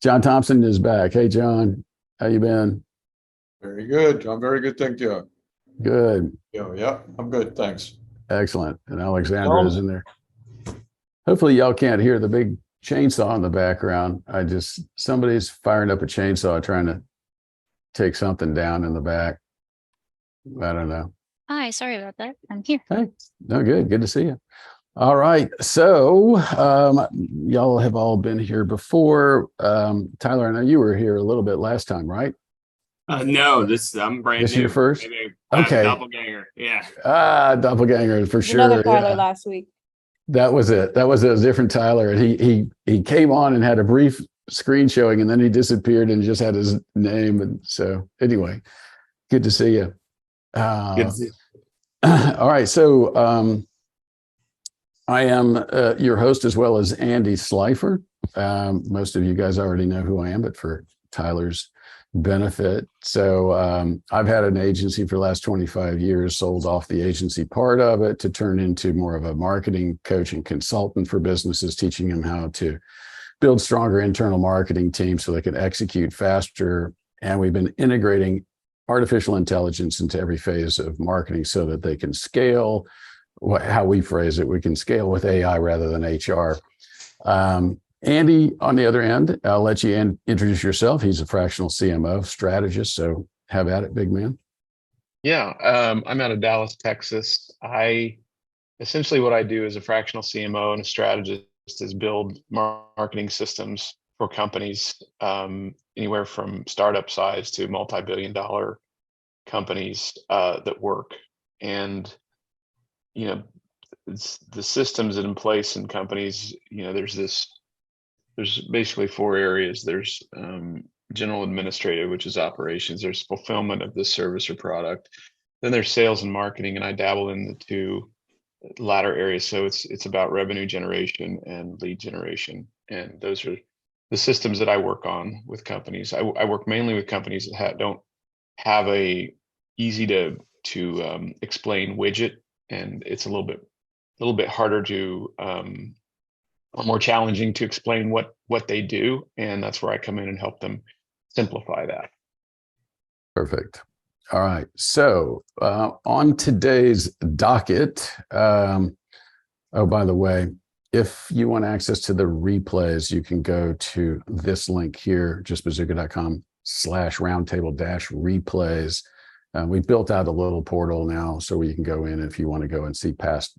John Thompson is back. Hey, John, how you been? Very good. I'm very good. Thank you. Good, Yeah, I'm good. Thanks. excellent. And Alexandra is Yourself? in there. Hopefully, y'all can't hear the big chainsaw in the background. Somebody's firing up a chainsaw trying to take something down in the back. I don't know. Hi, sorry about that. I'm here. Hey, no, good. Good to see you. All right. So, y'all have all been here before. Tyler, I know you were here a little bit last time, right? No, I'm brand This your new. first? Maybe Okay. doppelganger. Yeah. Doppelganger for There's another sure. Tyler Yeah. last week. That was it. That was a different Tyler. And he came on and had a brief screen showing, and then he disappeared and just had his name. And so anyway, good to see you. Good to see. All right. So I am your host as well as Andy Slifer. Most of you guys already know who I am, but for Tyler's benefit. So I've had an agency for the last 25 years, sold off the agency part of it to turn into more of a marketing coach and consultant for businesses, teaching them how to build stronger internal marketing teams so they can execute faster. And we've been integrating artificial intelligence into every phase of marketing so that they can scale. How we phrase it, we can scale with AI rather than HR. Andy, on the other end, I'll let you introduce yourself. He's a fractional CMO strategist, so have at it, big man. Yeah, I'm out of Dallas, Texas. Essentially what I do as a fractional CMO and a strategist is build marketing systems for companies, anywhere from startup size to multi-billion-dollar companies that work. And it's the systems that in place in companies. There's basically four areas. There's general administrative, which is operations. There's fulfillment of the service or product. Then there's sales and marketing, and I dabble in the two latter areas. So it's about revenue generation and lead generation, and those are the systems that I work on with companies. I work mainly with companies that don't have a easy to explain widget, and it's a little bit harder to or more challenging to explain what they do, and that's where I come in and help them simplify that. Perfect. All right. So on today's docket, oh, by the way, if you want access to the replays, you can go to this link here, justbazooka.com/roundtable-replays. We built out a little portal now so you can go in. If you want to go and see past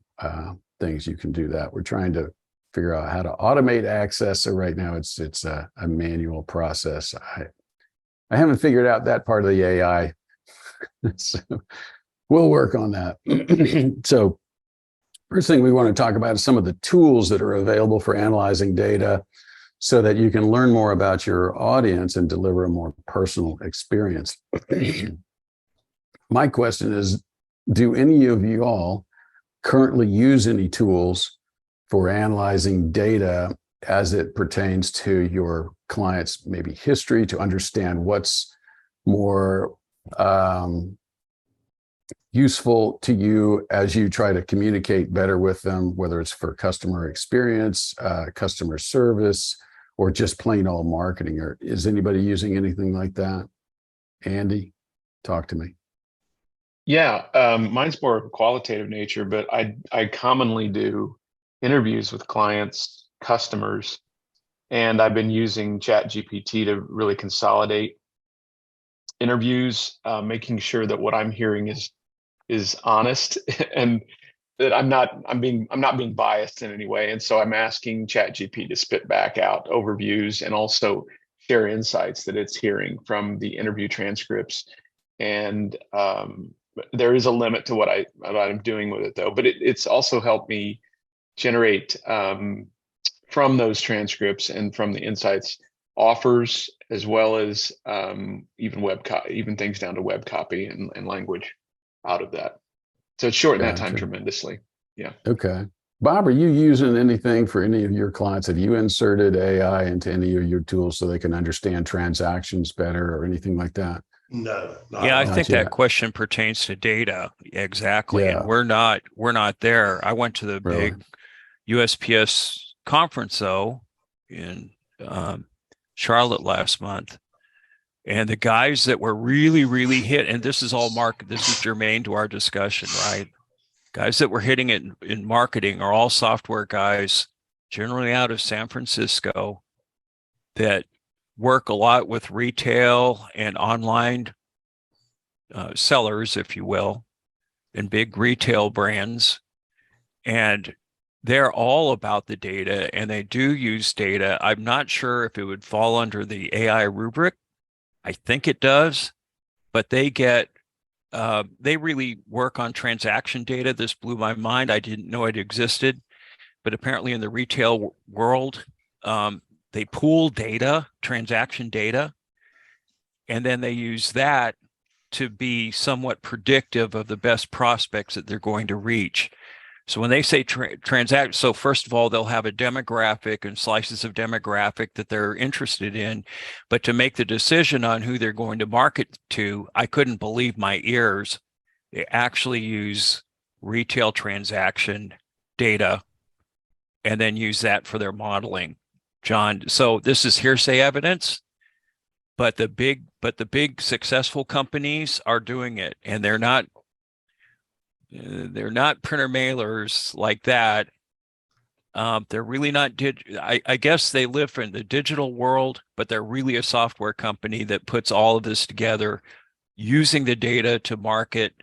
things, you can do that. We're trying to figure out how to automate access. So right now it's a manual process. I haven't figured out that part of the AI. So we'll work on that. So first thing we want to talk about is some of the tools that are available for analyzing data so that you can learn more about your audience and deliver a more personal experience. My question is, do any of you all currently use any tools for analyzing data as it pertains to your clients' maybe history, to understand what's more useful to you as you try to communicate better with them, whether it's for customer experience, customer service, or just plain old marketing? Or is anybody using anything like that? Andy, talk to me. Yeah, mine's more of a qualitative nature, but I commonly do interviews with clients, customers, and I've been using ChatGPT to really consolidate interviews, making sure that what I'm hearing is honest and that I'm not being biased in any way. And so I'm asking ChatGPT to spit back out overviews and also share insights that it's hearing from the interview transcripts. And there is a limit to what I'm doing with it, though. But it's also helped me generate from those transcripts and from the insights offers, as well as even things down to web copy and language out of that. So it's shortened that time tremendously. Yeah. Okay. Bob, are you using anything for any of your clients? Have you inserted AI into any of your tools so they can understand transactions better or anything like that? No. Yeah, I think that question pertains to data. Exactly. Yeah. And we're not there. I went to the big USPS conference though in Charlotte last month. And the guys that were really, really hit, and this is all market, this is germane to our discussion, right? Guys that were hitting it in marketing are all software guys, generally out of San Francisco, that work a lot with retail and online sellers, if you will, and big retail brands. And they're all about the data, and they do use data. I'm not sure if it would fall under the AI rubric. I think it does, but they really work on transaction data. This blew my mind. I didn't know it existed, but apparently in the retail world, they pool data, transaction data, and then they use that to be somewhat predictive of the best prospects that they're going to reach. So when they say transact, so first of all, they'll have a demographic and slices of demographic that they're interested in, but to make the decision on who they're going to market to, I couldn't believe my ears. They actually use retail transaction data and then use that for their modeling, John. So this is hearsay evidence, but the big successful companies are doing it, and they're not printer mailers like that. They're really not I guess they live in the digital world, but they're really a software company that puts all of this together using the data to market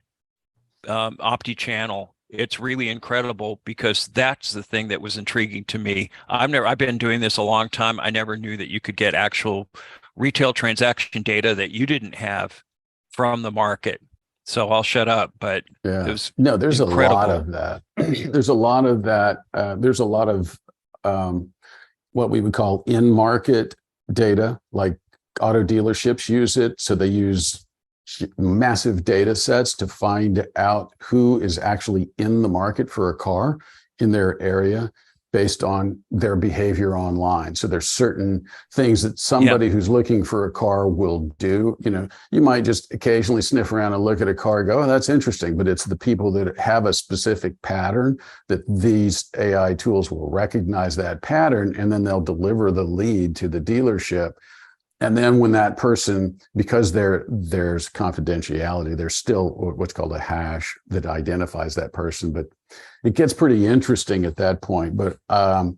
omni-channel. It's really incredible, because that's the thing that was intriguing to me. I've been doing this a long time. I never knew that you could get actual retail transaction data that you didn't have from the market. So I'll shut up, but Yeah. it was No, there's incredible. a lot of that. There's a lot of that. There's a lot of what we would call in-market data, like auto dealerships use it. So they use massive data sets to find out who is actually in the market for a car in their area based on their behavior online. So there's certain things that somebody who's looking for a car will do. You know, you might just occasionally sniff around and look at a car and go, oh, that's interesting. But it's the people that have a specific pattern that these AI tools will recognize that pattern, and then they'll deliver the lead to the dealership. And then when that person, because there's confidentiality, there's still what's called a hash that identifies that person. But it gets pretty interesting at that point. But I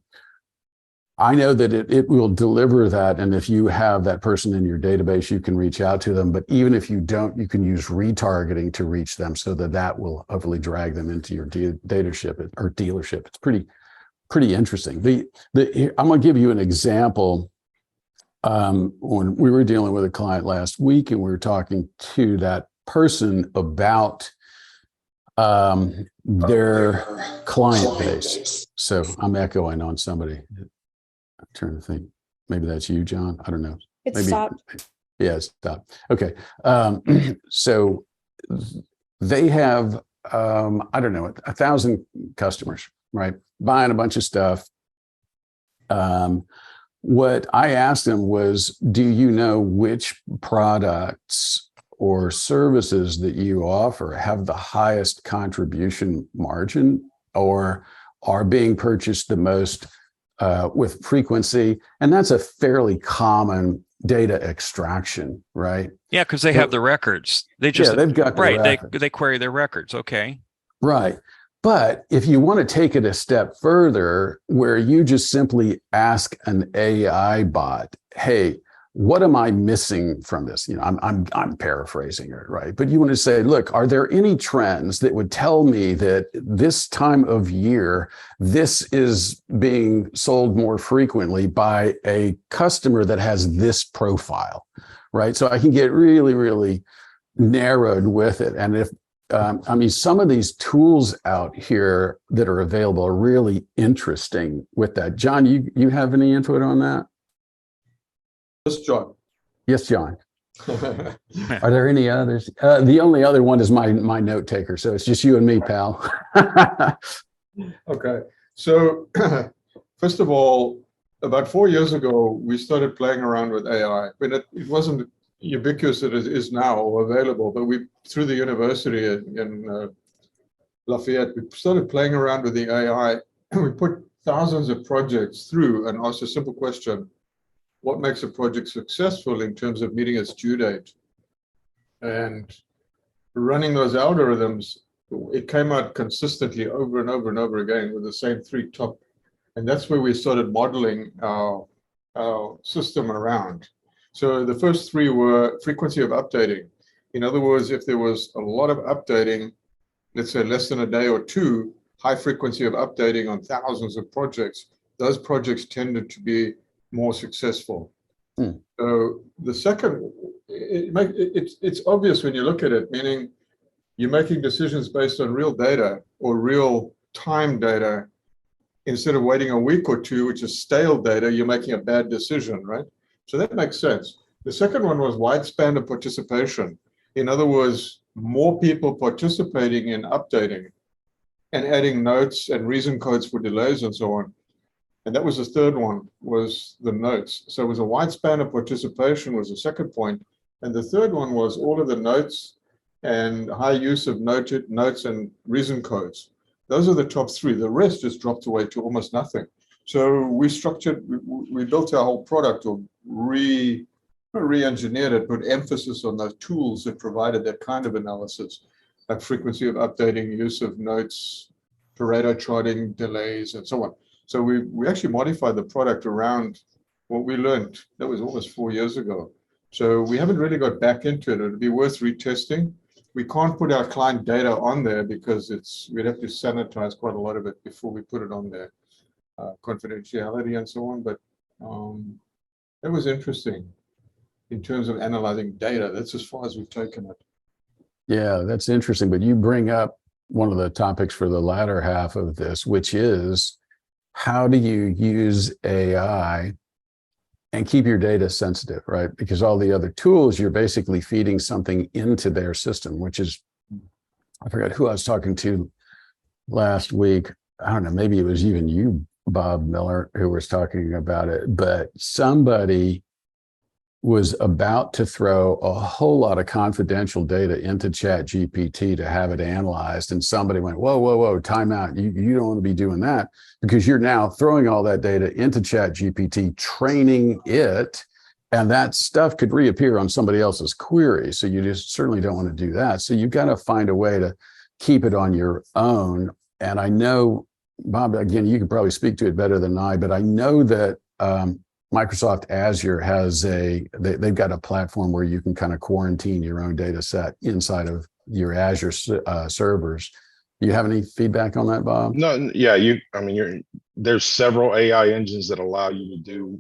know that it will deliver that. And if you have that person in your database, you can reach out to them. But even if you don't, you can use retargeting to reach them, so that will hopefully drag them into your dealership. It's pretty interesting. I'm going to give you an example. When we were dealing with a client last week, and we were talking to that person about their client base. So I'm echoing on somebody. I'm trying to think. Maybe that's you, John. I don't know. It stopped. Yeah, it stopped. Okay. So they have, I don't know, 1,000 customers, right? Buying a bunch of stuff. What I asked him was, do you know which products or services that you offer have the highest contribution margin, or are being purchased the most with frequency? And that's a fairly common data extraction, right? Yeah, because they have the records. They've got the records. They query their records. Okay. Right. But if you want to take it a step further, where you just simply ask an AI bot, hey, what am I missing from this? You know, I'm paraphrasing it, right? But you want to say, look, are there any trends that would tell me that this time of year, this is being sold more frequently by a customer that has this profile, right? So I can get really, really narrowed with it. And if some of these tools out here that are available are really interesting with that. John, you have any input on that? Yes, John. Yes, John. Are there any others? The only other one is my note taker. So it's just you and me, pal. Okay. So first of all, about 4 years ago, we started playing around with AI. But it wasn't ubiquitous that it is now or available, but through the university in Lafayette, we started playing around with the AI, and we put thousands of projects through and asked a simple question: what makes a project successful in terms of meeting its due date. And running those algorithms, it came out consistently over and over and over again with the same three top. And that's where we started modeling our system around. So the first three were frequency of updating. In other words, if there was a lot of updating, let's say less than a day or two, high frequency of updating on thousands of projects, those projects tended to be more successful. So the second, it's obvious when you look at it, meaning you're making decisions based on real data or real time data. Instead of waiting a week or two, which is stale data, you're making a bad decision, right? So that makes sense. The second one was wide span of participation. In other words, more people participating in updating and adding notes and reason codes for delays and so on. And that was the third one, was the notes. So it was a wide span of participation was the second point. And the third one was all of the notes and high use of notes and reason codes. Those are the top three. The rest just dropped away to almost nothing. So we built our whole product, or re-engineered it, put emphasis on those tools that provided that kind of analysis, like frequency of updating, use of notes, Pareto charting, delays, and so on. So we actually modified the product around what we learned. That was almost 4 years ago. So we haven't really got back into it. It'd be worth retesting. We can't put our client data on there because we'd have to sanitize quite a lot of it before we put it on there, confidentiality and so on. But it was interesting in terms of analyzing data. That's as far as we've taken it. Yeah, that's interesting. But you bring up one of the topics for the latter half of this, which is how do you use AI and keep your data sensitive, right? Because all the other tools, you're basically feeding something into their system, which is, I forgot who I was talking to last week. I don't know, maybe it was even you, Bob Miller, who was talking about it, but somebody was about to throw a whole lot of confidential data into ChatGPT to have it analyzed. And somebody went, whoa, time out. You don't want to be doing that because you're now throwing all that data into ChatGPT, training it, and that stuff could reappear on somebody else's query. So you just certainly don't want to do that. So you've got to find a way to keep it on your own. And I know, Bob, again, you could probably speak to it better than I, but I know that Microsoft Azure has they've got a platform where you can kind of quarantine your own data set inside of your Azure servers. Do you have any feedback on that, Bob? No, yeah, there's several AI engines that allow you to do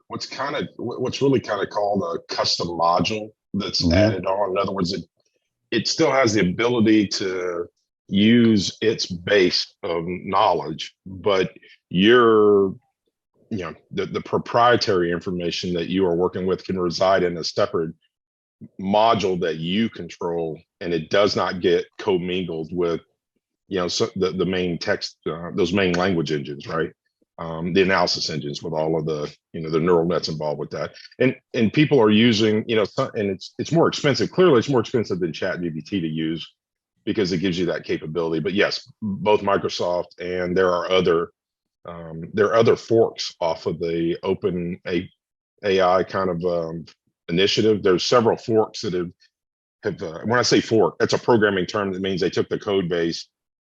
what's really kind of called a custom module that's added on. In other words, it still has the ability to use its base of knowledge, but the proprietary information that you are working with can reside in a separate module that you control, and it does not get commingled with the main text, those main language engines, right? The analysis engines with all of the the neural nets involved with that, and people are using and it's more expensive. Clearly it's more expensive than ChatGPT to use because it gives you that capability. But yes, both Microsoft and there are other forks off of the open AI kind of initiative. There's several forks that have when I say fork, that's a programming term that means they took the code base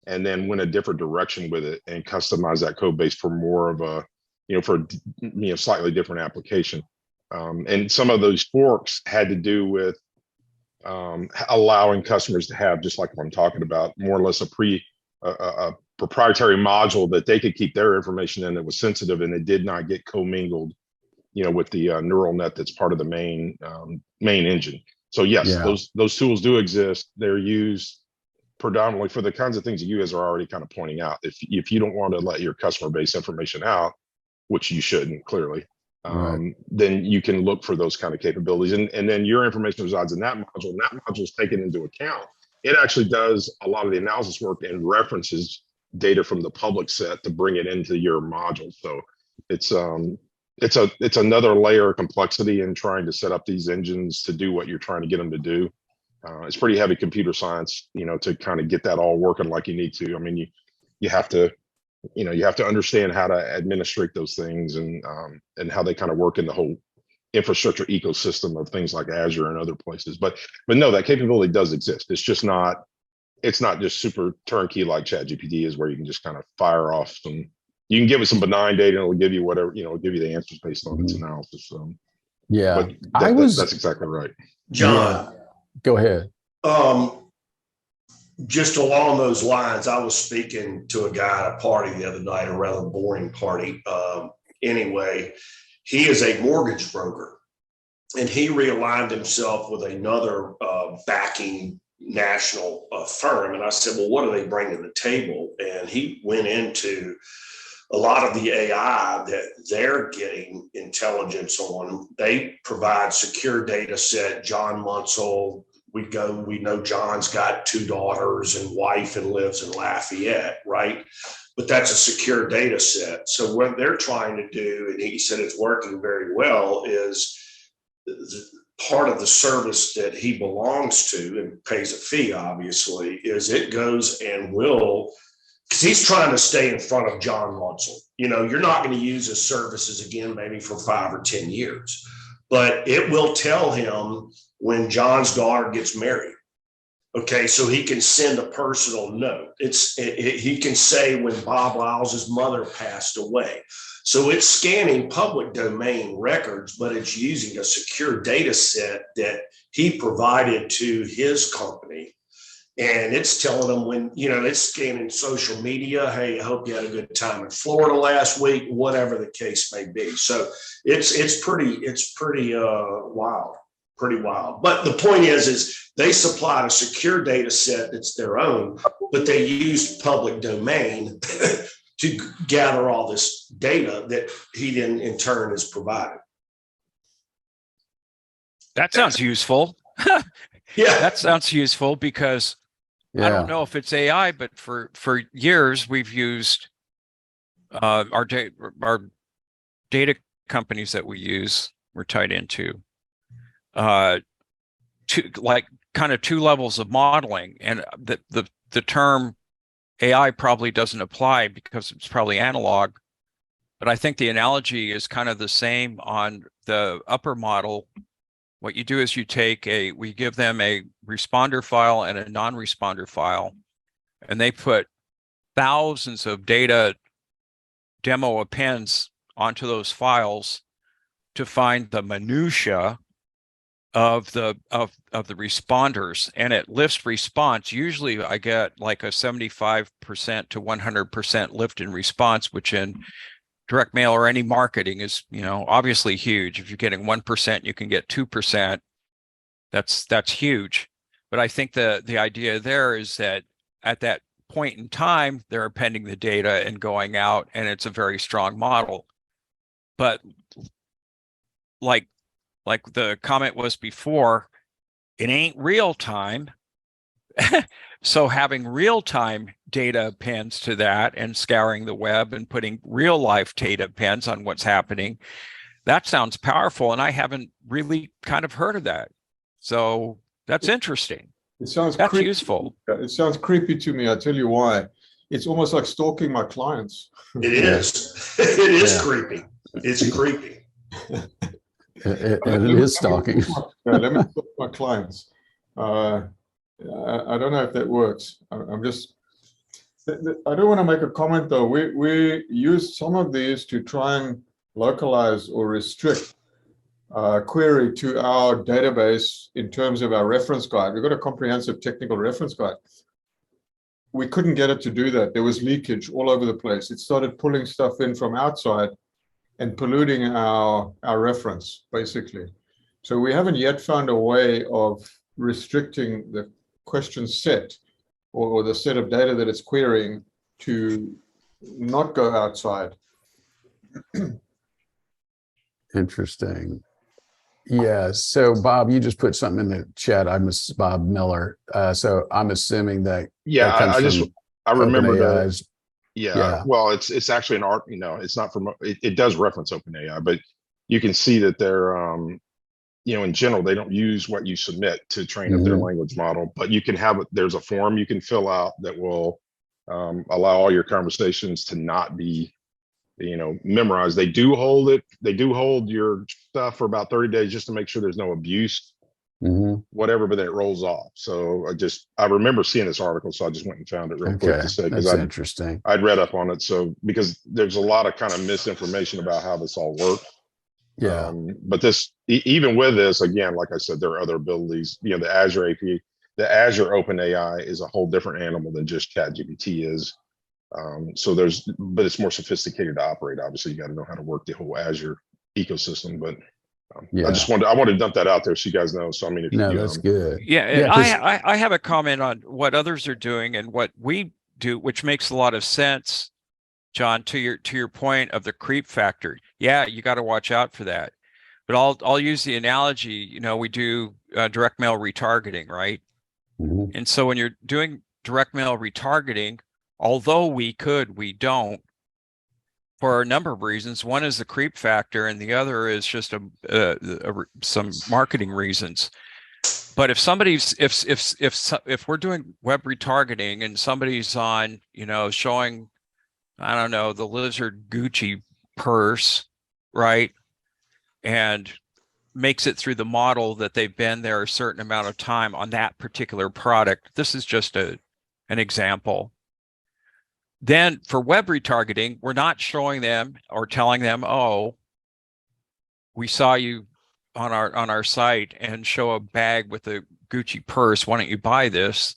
and then went a different direction with it and customized that code base for more of a slightly different application. And some of those forks had to do with allowing customers to have, just like I'm talking about, more or less a proprietary module that they could keep their information in that was sensitive and it did not get commingled, with the neural net that's part of the main engine. So yes, those tools do exist. They're used predominantly for the kinds of things that you guys are already kind of pointing out. If you don't want to let your customer base information out, which you shouldn't clearly, then you can look for those kind of capabilities. And then your information resides in that module, and that module is taken into account. It actually does a lot of the analysis work and references data from the public set to bring it into your module. So it's another layer of complexity in trying to set up these engines to do what you're trying to get them to do. It's pretty heavy computer science, to kind of get that all working like you need to. I mean, you have to you have to understand how to administrate those things and how they kind of work in the whole infrastructure ecosystem of things like Azure and other places. But no, that capability does exist. It's not just super turnkey like ChatGPT is, where you can just kind of fire off some. You can give it some benign data, and it'll give you whatever, it'll give you the answers based on its analysis. Yeah, But that's exactly right. John, go ahead. Just along those lines, I was speaking to a guy at a party the other night, a rather boring party. Anyway, he is a mortgage broker, and he realigned himself with another backing national firm. And I said, well, what do they bring to the table? And he went into a lot of the AI that they're getting intelligence on. They provide secure data set. John Munsell, we know John's got 2 daughters and wife and lives in Lafayette, right? But that's a secure data set. So what they're trying to do, and he said it's working very well, is part of the service that he belongs to and pays a fee, obviously, is it goes and will, because he's trying to stay in front of John Munsell. You're not going to use his services again, maybe for 5 or 10 years, but it will tell him when John's daughter gets married. Okay, so he can send a personal note. He can say when Bob Lyles' mother passed away. So it's scanning public domain records, but it's using a secure data set that he provided to his company. And it's telling them when, it's scanning social media. Hey, I hope you had a good time in Florida last week, whatever the case may be. So it's pretty wild. Pretty wild. But the point is they supplied a secure data set that's their own, but they used public domain to gather all this data that he then in turn has provided. That sounds useful. Yeah, That sounds useful because I don't know if it's AI, but for years we've used our data companies that we use, we're tied into two levels of modeling, and the term AI probably doesn't apply because it's probably analog, but I think the analogy is kind of the same on the upper model. What you do is we give them a responder file and a non-responder file, and they put thousands of data demo appends onto those files to find the minutia of the responders, and it lifts response. Usually I get like a 75% to 100% lift in response, which in direct mail or any marketing is, obviously huge. If you're getting 1%, you can get 2%. That's huge. But I think the idea there is that at that point in time, they're appending the data and going out, and it's a very strong model. But like the comment was before, it ain't real time. So having real time data appends to that and scouring the web and putting real life data appends on what's happening, that sounds powerful. And I haven't really kind of heard of that. So that's interesting. That's creepy. Useful. It sounds creepy to me. I'll tell you why. It's almost like stalking my clients. It is. It is creepy. It's creepy. It is stalking. Let me talk to my clients. I don't know if that works. I do want to make a comment though. We use some of these to try and localize or restrict query to our database in terms of our reference guide. We've got a comprehensive technical reference guide. We couldn't get it to do that. There was leakage all over the place. It started pulling stuff in from outside and polluting our reference, basically. So we haven't yet found a way of restricting the question set or the set of data that it's querying to not go outside. Interesting. Yeah. So Bob, you just put something in the chat. I miss Bob Miller. So I'm assuming that. I remember that. Yeah. Well, it's actually an art, it's not from, it does reference OpenAI, but you can see that they're, in general, they don't use what you submit to train up their language model, but you can have, there's a form you can fill out that will allow all your conversations to not be, memorized. They do hold it. They do hold your stuff for about 30 days just to make sure there's no abuse, whatever, but then it rolls off. So I remember seeing this article, so I just went and found it real quick to say, because that's interesting. I'd read up on it. So because there's a lot of kind of misinformation about how this all works. Yeah. But even with this, again, like I said, there are other abilities. The Azure API, the Azure Open AI is a whole different animal than just ChatGPT is. But it's more sophisticated to operate. Obviously, you got to know how to work the whole Azure ecosystem. But I wanted to dump that out there so you guys know. So I mean, that's good. Yeah, I have a comment on what others are doing and what we do, which makes a lot of sense, John. To your point of the creep factor, yeah, you got to watch out for that. But I'll use the analogy. We do direct mail retargeting, right? And so when you're doing direct mail retargeting, although we don't, for a number of reasons. One is the creep factor, and the other is just some marketing reasons. But if somebody's if we're doing web retargeting and somebody's on, showing, I don't know, the lizard Gucci purse, right, and makes it through the model that they've been there a certain amount of time on that particular product. This is just an example. Then for web retargeting, we're not showing them or telling them, oh, we saw you on our site and show a bag with a Gucci purse. Why don't you buy this?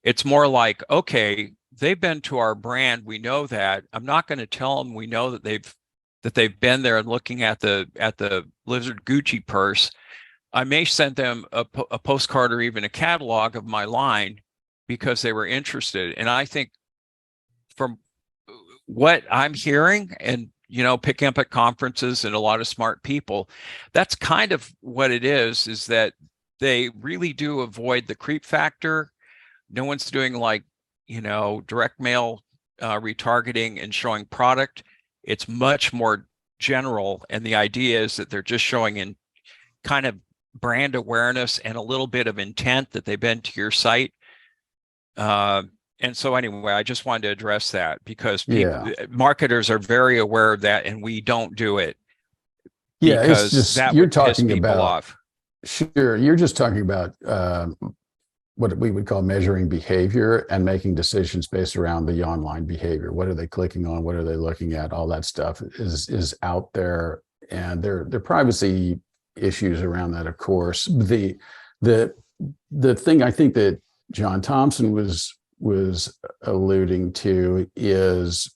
It's more like, okay, they've been to our brand. We know that. I'm not going to tell them we know that they've been there and looking at the lizard Gucci purse. I may send them a postcard or even a catalog of my line because they were interested. And I think, from what I'm hearing and, picking up at conferences and a lot of smart people, that's kind of what it is that they really do avoid the creep factor. No one's doing direct mail retargeting and showing product. It's much more general. And the idea is that they're just showing in kind of brand awareness and a little bit of intent that they've been to your site. And so anyway, I just wanted to address that because marketers are very aware of that, and we don't do it. Yeah, it's just that you're would piss talking people about. Off. Sure, you're just talking about what we would call measuring behavior and making decisions based around the online behavior. What are they clicking on? What are they looking at? All that stuff is out there, and there are privacy issues around that, of course. The thing I think that John Thompson was alluding to is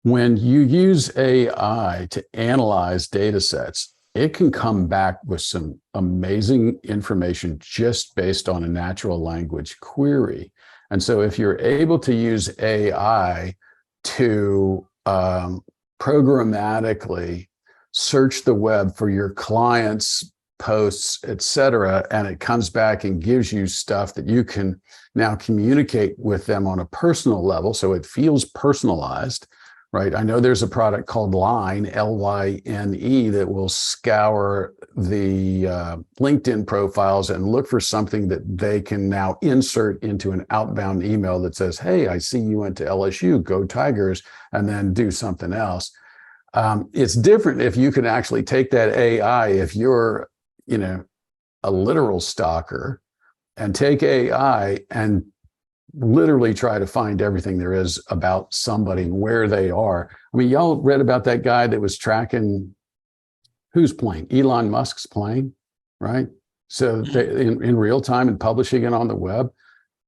when you use AI to analyze data sets, it can come back with some amazing information just based on a natural language query. And so if you're able to use AI to programmatically search the web for your clients' posts, et cetera, and it comes back and gives you stuff that you can now communicate with them on a personal level, so it feels personalized, right? I know there's a product called Line, L-Y-N-E, that will scour the LinkedIn profiles and look for something that they can now insert into an outbound email that says, hey, I see you went to LSU, go Tigers, and then do something else. It's different if you can actually take that AI, if you're, a literal stalker, and take AI and literally try to find everything there is about somebody, where they are. I mean, y'all read about that guy that was tracking whose plane? Elon Musk's plane, right? So in real time and publishing it on the web,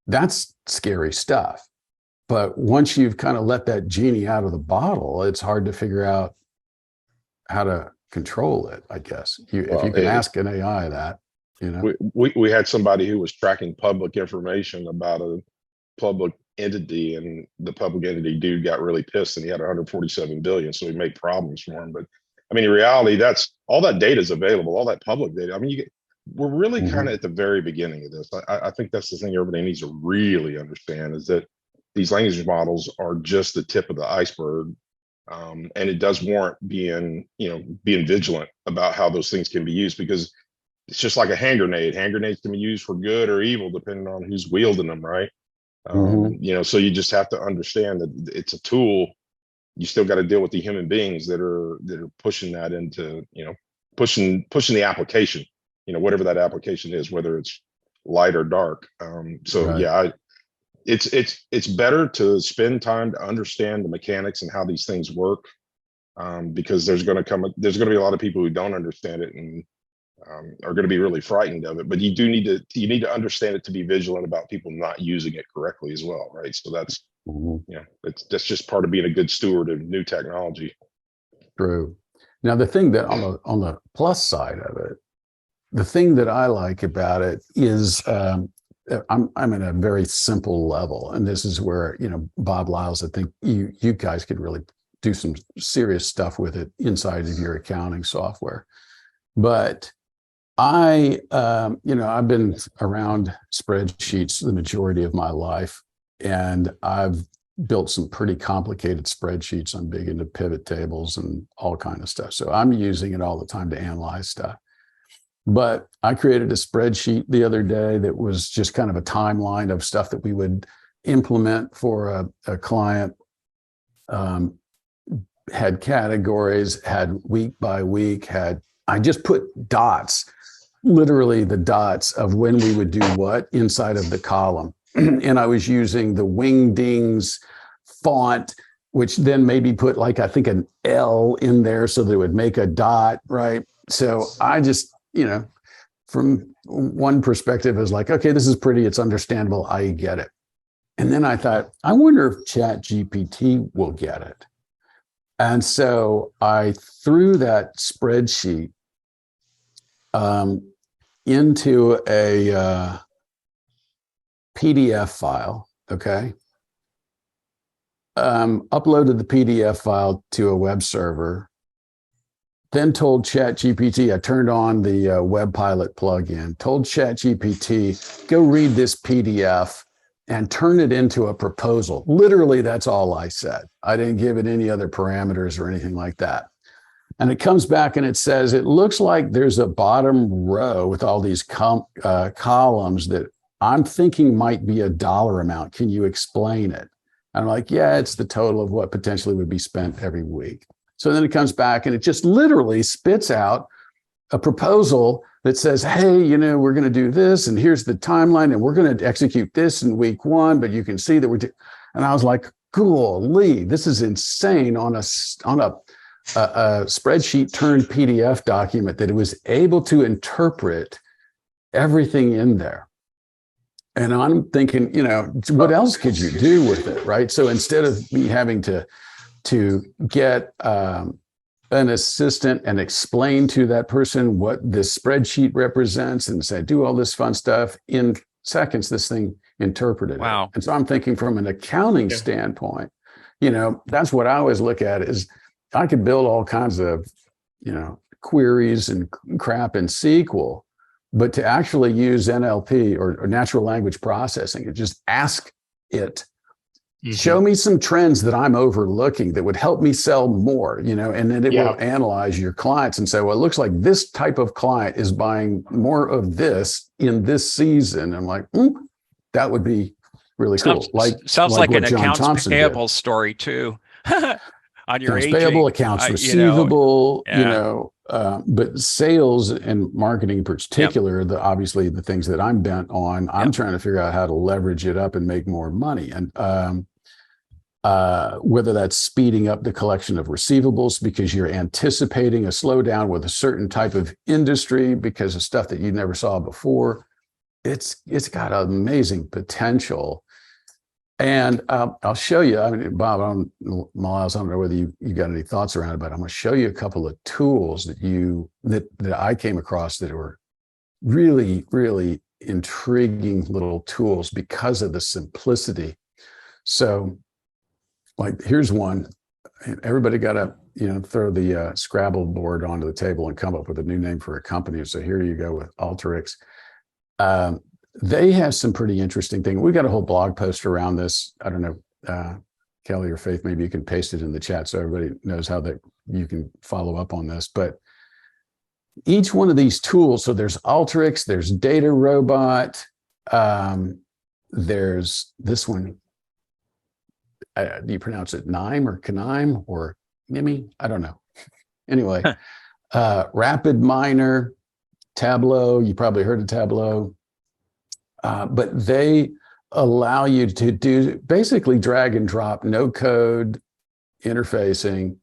that's scary stuff. But once you've kind of let that genie out of the bottle, it's hard to figure out how to control it, I guess. If you can ask an AI that, We had somebody who was tracking public information about a public entity, and the public entity dude got really pissed, and he had 147 billion, so he made problems for him. But I mean, in reality, that's all that data is available, all that public data. I mean, we're really kind of at the very beginning of this. I think that's the thing everybody needs to really understand, is that these language models are just the tip of the iceberg. And it does warrant being vigilant about how those things can be used, because it's just like a hand grenade. Hand grenades can be used for good or evil depending on who's wielding them, right? So you just have to understand that it's a tool. You still got to deal with the human beings that are pushing that into, pushing the application, whatever that application is, whether it's light or dark. Right. It's better to spend time to understand the mechanics and how these things work, because there's going to be a lot of people who don't understand it and are going to be really frightened of it. But you need to understand it to be vigilant about people not using it correctly as well, right? So that's that's just part of being a good steward of new technology. True. Now, the thing that on the plus side of it, the thing that I like about it is I'm at a very simple level, and this is where Bob Lyles, I think you guys could really do some serious stuff with it inside of your accounting software. But I've been around spreadsheets the majority of my life, and I've built some pretty complicated spreadsheets. I'm big into pivot tables and all kind of stuff. So I'm using it all the time to analyze stuff. But I created a spreadsheet the other day that was just kind of a timeline of stuff that we would implement for a client. Had categories, had week by week, I just put dots, literally the dots of when we would do what inside of the column. And I was using the Wingdings font, which then maybe put like, I think an L in there so they would make a dot, right? So I just, from one perspective is like, okay, this is pretty, it's understandable, I get it. And then I thought, I wonder if ChatGPT will get it. And so I threw that spreadsheet into a PDF file, okay? Uploaded the PDF file to a web server, then told ChatGPT, I turned on the WebPilot plugin, told ChatGPT, go read this PDF and turn it into a proposal. Literally, that's all I said. I didn't give it any other parameters or anything like that. And it comes back and it says, it looks like there's a bottom row with all these columns that I'm thinking might be a dollar amount. Can you explain it? And I'm like, yeah, it's the total of what potentially would be spent every week. So then it comes back and it just literally spits out a proposal that says, hey, we're going to do this, and here's the timeline, and we're going to execute this in week 1, but you can see that and I was like, golly, this is insane on a spreadsheet turned PDF document that it was able to interpret everything in there. And I'm thinking, what else could you do with it, right? So instead of me having to get an assistant and explain to that person what this spreadsheet represents and say, do all this fun stuff, in seconds, this thing interpreted Wow. it. And so I'm thinking from an accounting standpoint, that's what I always look at is I could build all kinds of, queries and crap in SQL, but to actually use NLP or natural language processing and just ask it, show me some trends that I'm overlooking that would help me sell more, and then it will analyze your clients and say, well, it looks like this type of client is buying more of this in this season. I'm like, that would be really cool. Sounds like an what John accounts Thompson payable did. story too. On your Accounts aging, payable, accounts receivable, yeah. But sales and marketing in particular, obviously the things that I'm bent on, I'm trying to figure out how to leverage it up and make more money. And whether that's speeding up the collection of receivables because you're anticipating a slowdown with a certain type of industry because of stuff that you never saw before, it's got amazing potential. And I'll show you, Bob, Miles, I don't know whether you got any thoughts around it, but I'm going to show you a couple of tools that I came across that were really, really intriguing little tools because of the simplicity. So like, here's one. Everybody got to, throw the Scrabble board onto the table and come up with a new name for a company. So here you go with Alteryx. They have some pretty interesting things. We've got a whole blog post around this. I don't know, Kelly or Faith, maybe you can paste it in the chat so everybody knows how that you can follow up on this. But each one of these tools, so there's Alteryx, there's Data Robot, there's this one. Do you pronounce it Nime or Kanaim or Nimi? I don't know. Anyway, Rapid Miner, Tableau. You probably heard of Tableau, but they allow you to do basically drag and drop, no code interfacing,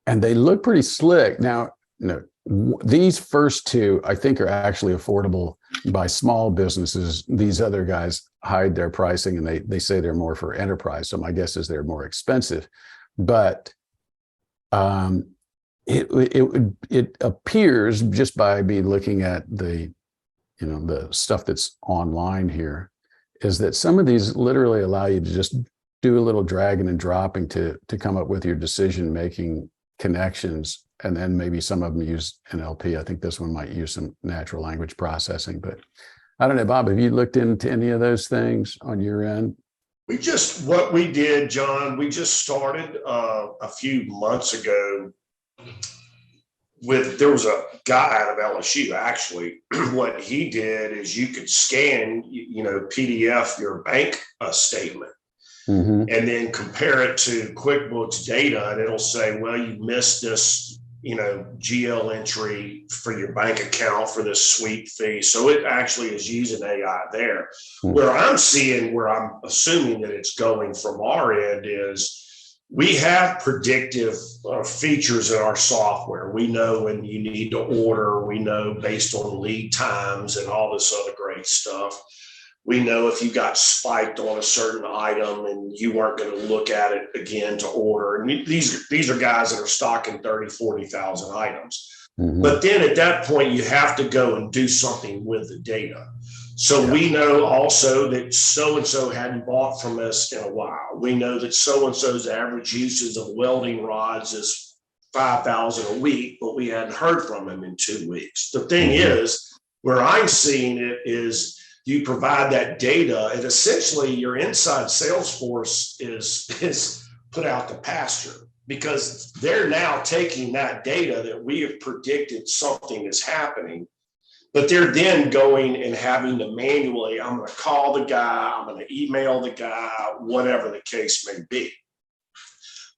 and they look pretty slick. Now, no, these first two I think are actually affordable by small businesses. These other guys hide their pricing and they say they're more for enterprise. So my guess is they're more expensive, but it appears just by me looking at the stuff that's online here, is that some of these literally allow you to just do a little dragging and dropping to come up with your decision-making connections. And then maybe some of them use NLP. I think this one might use some natural language processing, but I don't know, Bob, have you looked into any of those things on your end? What we did, John, we just started a few months ago there was a guy out of LSU, actually. What he did is you could scan, PDF your bank statement, and then compare it to QuickBooks data, and it'll say, well, you missed this, GL entry for your bank account for this sweep fee. So it actually is using AI there. Where I'm assuming that it's going from our end is, we have predictive features in our software. We know when you need to order. We know based on lead times and all this other great stuff. We know if you got spiked on a certain item and you weren't going to look at it again to order. And these are guys that are stocking 30, 40,000 items. But then at that point, you have to go and do something with the data. So we know also that so-and-so hadn't bought from us in a while. We know that so-and-so's average usage of welding rods is 5,000 a week, but we hadn't heard from him in 2 weeks. The thing is, where I'm seeing it is you provide that data, and essentially your inside sales force is put out to pasture, because they're now taking that data that we have predicted something is happening. But they're then going and having to manually, I'm going to call the guy, I'm going to email the guy, whatever the case may be.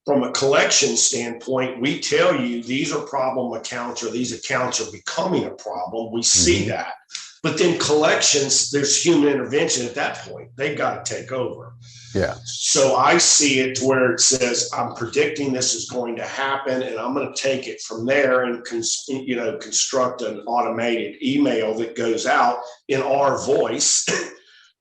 From a collection standpoint, we tell you these are problem accounts, or these accounts are becoming a problem. We see that. But then collections, there's human intervention at that point. They've got to take over. Yeah. So I see it to where it says, I'm predicting this is going to happen, and I'm going to take it from there and construct an automated email that goes out in our voice,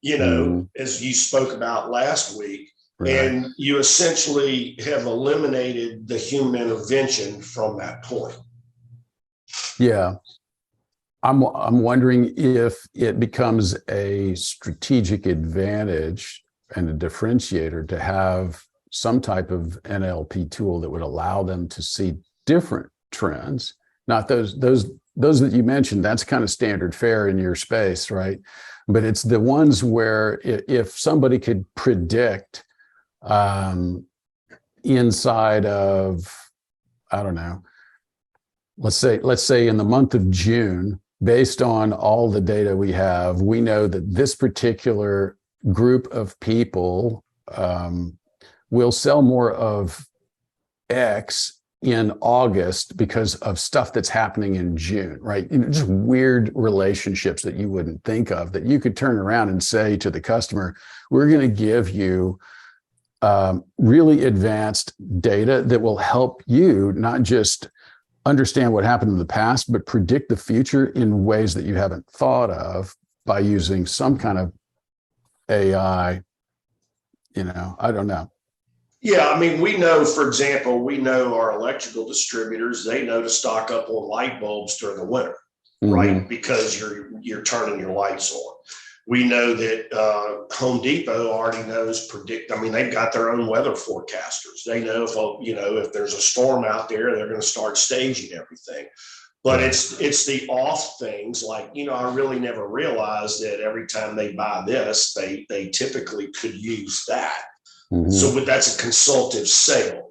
as you spoke about last week. Right. And you essentially have eliminated the human intervention from that point. Yeah. I'm wondering if it becomes a strategic advantage and a differentiator to have some type of NLP tool that would allow them to see different trends, not those that you mentioned. That's kind of standard fare in your space, right? But it's the ones where if somebody could predict inside of, I don't know, let's say in the month of June, based on all the data we have, we know that this particular group of people will sell more of X in August because of stuff that's happening in June, right? Just weird relationships that you wouldn't think of, that you could turn around and say to the customer, we're going to give you really advanced data that will help you not just understand what happened in the past, but predict the future in ways that you haven't thought of by using some kind of AI. I don't know. Yeah, I mean, we know, for example, our electrical distributors, they know to stock up on light bulbs during the winter, right? Because you're turning your lights on. We know that Home Depot already knows they've got their own weather forecasters. They know if there's a storm out there, they're going to start staging everything. But it's the off things, like, I really never realized that every time they buy this, they typically could use that. So that's a consultative sale.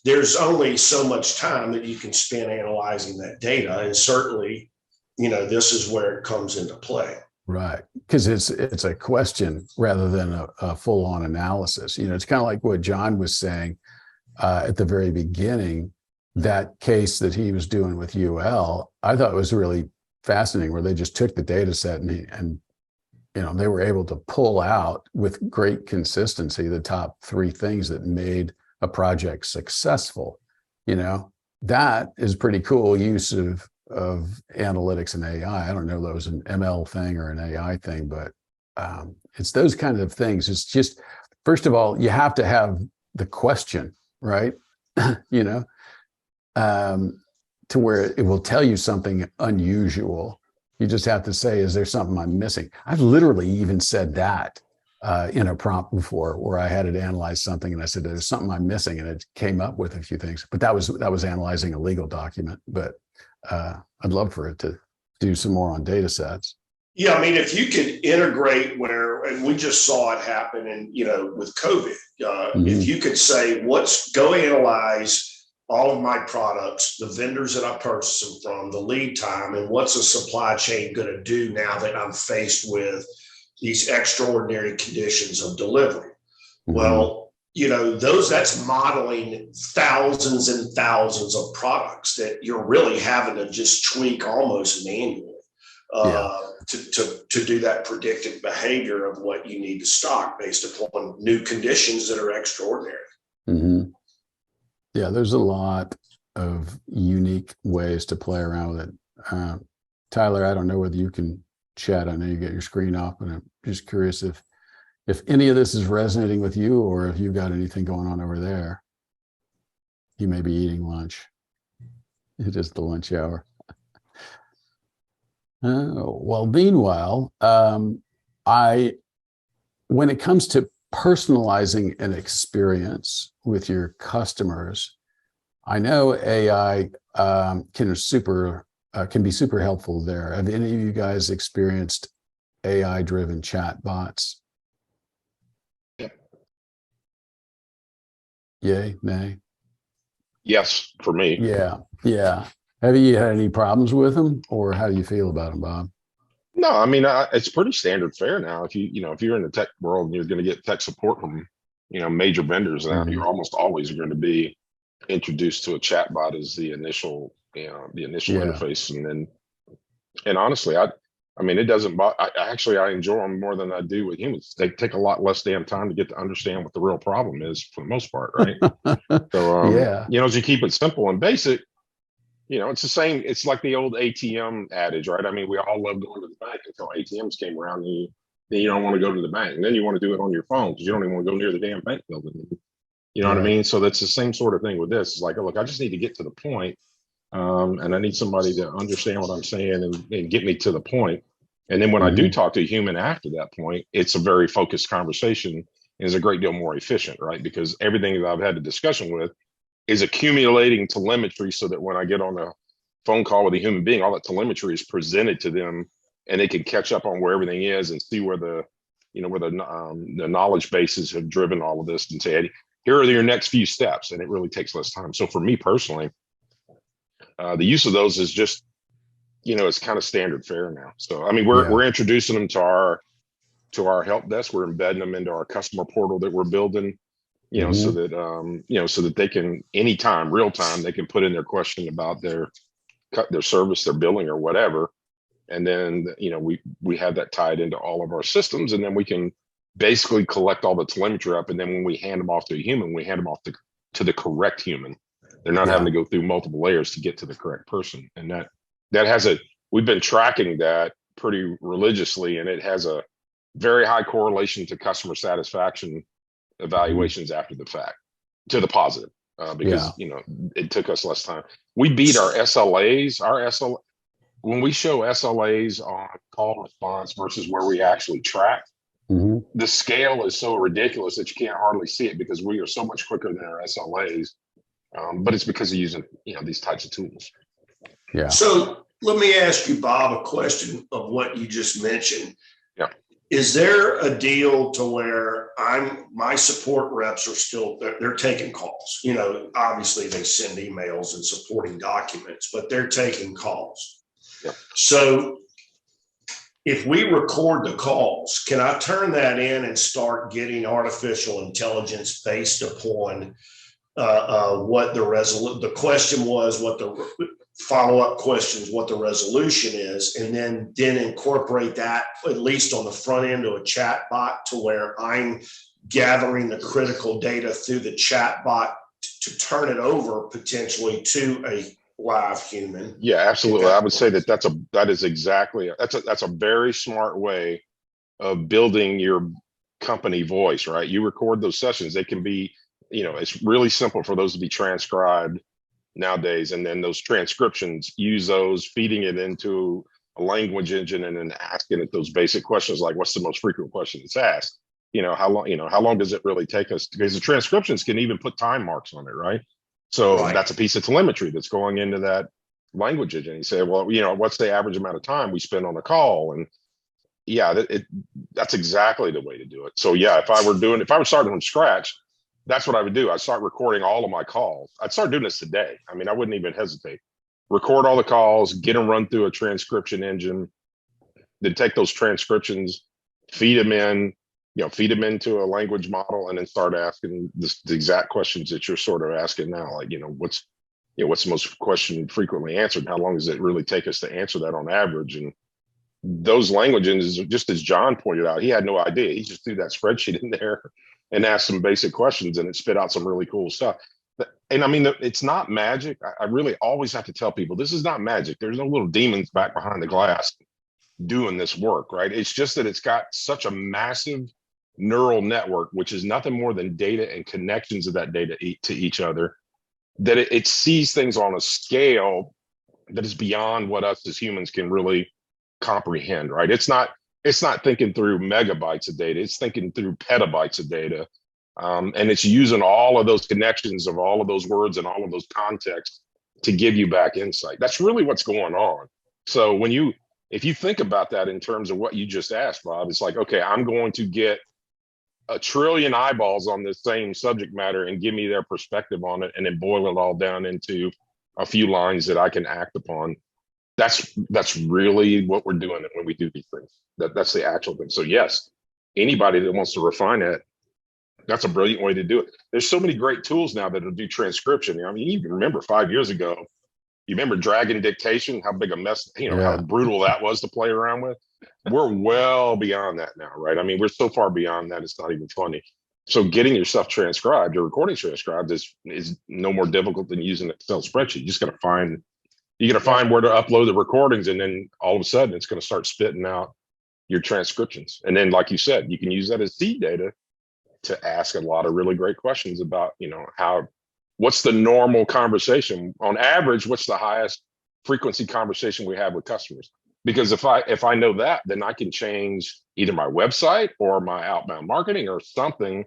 There's only so much time that you can spend analyzing that data. And certainly, this is where it comes into play. Right. Because it's a question rather than a full on analysis. It's kind of like what John was saying at the very beginning. That case that he was doing with UL, I thought was really fascinating, where they just took the data set and they were able to pull out with great consistency the top 3 things that made a project successful. That is pretty cool use of analytics and AI. I don't know if that was an ML thing or an AI thing, but it's those kinds of things. It's just, first of all, you have to have the question, right? To where it will tell you something unusual. You just have to say, is there something I'm missing? I've literally even said that in a prompt before, where I had it analyze something and I said, there's something I'm missing. And it came up with a few things, but that was analyzing a legal document. But I'd love for it to do some more on data sets. Yeah, I mean, if you could integrate and we just saw it happen, and with COVID, if you could say, go analyze all of my products, the vendors that I purchase them from, the lead time, and what's a supply chain going to do now that I'm faced with these extraordinary conditions of delivery? Well, that's modeling thousands and thousands of products that you're really having to just tweak almost manually to do that predictive behavior of what you need to stock based upon new conditions that are extraordinary. Mm-hmm. Yeah, there's a lot of unique ways to play around with it. Tyler, I don't know whether you can chat. I know you get your screen off, but I'm just curious if any of this is resonating with you, or if you've got anything going on over there. You may be eating lunch. It is the lunch hour. Well, meanwhile, when it comes to personalizing an experience with your customers, I know AI can be super helpful there. Have any of you guys experienced AI-driven chatbots? Yay, nay? Yes, for me. Yeah. Have you had any problems with them, or how do you feel about them, Bob? No, I mean, it's pretty standard fare now. If you're in the tech world and you're going to get tech support from, major vendors now, you're almost always going to be introduced to a chatbot as the initial interface. And honestly, it doesn't, I enjoy them more than I do with humans. They take a lot less damn time to get to understand what the real problem is for the most part. Right. So, as you keep it simple and basic, it's the same. It's like the old ATM adage, right? I mean, we all love going to the bank until ATMs came around. And then you don't want to go to the bank, and then you want to do it on your phone because you don't even want to go near the damn bank building. You know what I mean? So that's the same sort of thing with this. It's like, look, I just need to get to the point, and I need somebody to understand what I'm saying and get me to the point. And then when I do talk to a human after that point, it's a very focused conversation and is a great deal more efficient, right? Because everything that I've had a discussion with is accumulating telemetry so that when I get on a phone call with a human being, all that telemetry is presented to them and they can catch up on where everything is and see where the knowledge bases have driven all of this and say, hey, here are your next few steps. And it really takes less time. So for me personally, the use of those is just, it's kind of standard fare now. So, I mean, we're introducing them to our help desk. We're embedding them into our customer portal that we're building, so that they can anytime, real time, they can put in their question about their service, their billing or whatever. And then, we have that tied into all of our systems, and then we can basically collect all the telemetry up. And then when we hand them off to a human, we hand them off to the correct human. They're not having to go through multiple layers to get to the correct person. And we've been tracking that pretty religiously, and it has a very high correlation to customer satisfaction evaluations after the fact, to the positive, because it took us less time. We beat our SLAs. When we show SLAs on call response versus where we actually track, the scale is so ridiculous that you can't hardly see it because we are so much quicker than our SLAs. But it's because of using these types of tools. Yeah. So let me ask you, Bob, a question of what you just mentioned. Yeah. Is there a deal to where my support reps are still, they're taking calls? Obviously they send emails and supporting documents, but they're taking calls. Yeah. So If we record the calls, can I turn that in and start getting artificial intelligence based upon what the question was, what the follow-up questions, what the resolution is, and then incorporate that at least on the front end of a chat bot to where I'm gathering the critical data through the chat bot to turn it over potentially to a live human. Yeah, absolutely. I would say that's a very smart way of building your company voice, right? You record those sessions. They can be, it's really simple for those to be transcribed nowadays. And then those transcriptions, use those, feeding it into a language engine and then asking it those basic questions like, what's the most frequent question that's asked? How long does it really take us? Because the transcriptions can even put time marks on it, right? So that's a piece of telemetry that's going into that language engine. You say, well, what's the average amount of time we spend on a call? And yeah, that's exactly the way to do it. So yeah, if I were starting from scratch, that's what I would do. I'd start recording all of my calls. I'd start doing this today. I mean, I wouldn't even hesitate. Record all the calls, get them run through a transcription engine, then take those transcriptions, feed them into a language model, and then start asking the exact questions that you're sort of asking now. Like, what's the most question frequently answered? How long does it really take us to answer that on average? And those languages, just as John pointed out, he had no idea. He just threw that spreadsheet in there and asked some basic questions, and it spit out some really cool stuff. And I mean, it's not magic. I really always have to tell people, this is not magic. There's no little demons back behind the glass doing this work, right? It's just that it's got such a massive neural network, which is nothing more than data and connections of that data to each other, that it sees things on a scale that is beyond what us as humans can really comprehend, right? It's not thinking through megabytes of data, it's thinking through petabytes of data. And it's using all of those connections of all of those words and all of those contexts to give you back insight. That's really what's going on. So if you think about that in terms of what you just asked, Bob, it's like, okay, I'm going to get 1 trillion eyeballs on this same subject matter and give me their perspective on it, and then boil it all down into a few lines that I can act upon. That's really what we're doing when we do these things. That's the actual thing. So yes, anybody that wants to refine that, that's a brilliant way to do it. There's so many great tools now that'll do transcription. I mean, you can remember 5 years ago, you remember Dragon Dictation, how big a mess, how brutal that was to play around with. We're well beyond that now, right? I mean, we're so far beyond that, it's not even funny. So getting your stuff transcribed, your recording transcribed is no more difficult than using an Excel spreadsheet. You just got to find where to upload the recordings, and then all of a sudden it's going to start spitting out your transcriptions. And then, like you said, you can use that as seed data to ask a lot of really great questions about, what's the normal conversation on average? What's the highest frequency conversation we have with customers? Because if I know that, then I can change either my website or my outbound marketing or something